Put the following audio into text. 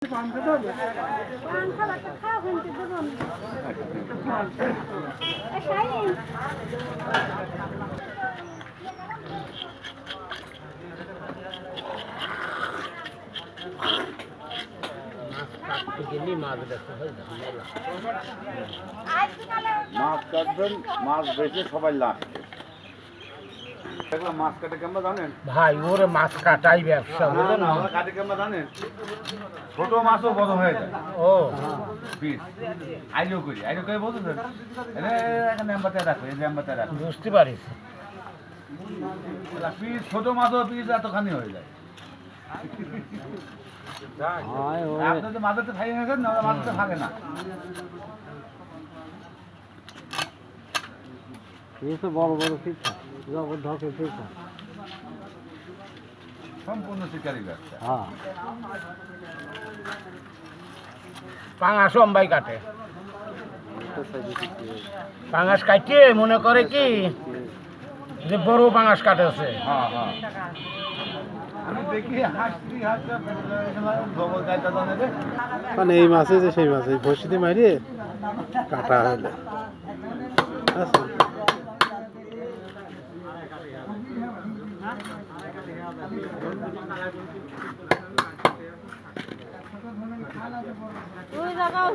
মাছ কাটবেন, মাছ বেঁচে সবাই লাভ। মাছ কাটে কেমন জানেন ভাই, ওরে মাছ কাটাই ব্যবসা, বুঝলেন না? কাটে কেমন জানেন, ছোট মাছও বড় হয়ে যায়। ও পিস আইডিও করে বলতেছেন, নাম্বারটা রাখো, এই নাম্বারটা রাখো। বুঝতে পারিস। পিস ছোট মাছও পিস এতখানি হয়ে যায়। আপনি তো মাথাতে খাইয়ে গেছেন না, ওরা মাথাতে থাকে না। বড় বড় শিক্ষা, জবরদস্ত শিক্ষা, সম্পূর্ণ শিকারী ব্যবসা। হ্যাঁ, পাঙাশ অম্বাই কাটে, পাঙাশ কাটিয়ে মনে করে কি যে বড় পাঙাশ কাটেছে। হ্যাঁ হ্যাঁ, আমি দেখি হাসছি গোবর গাইটা জানে মানে এই মাছে যে সেই মাছ, এই ঘষিতে মারিয়ে কাটা হইলে ওই জায়গা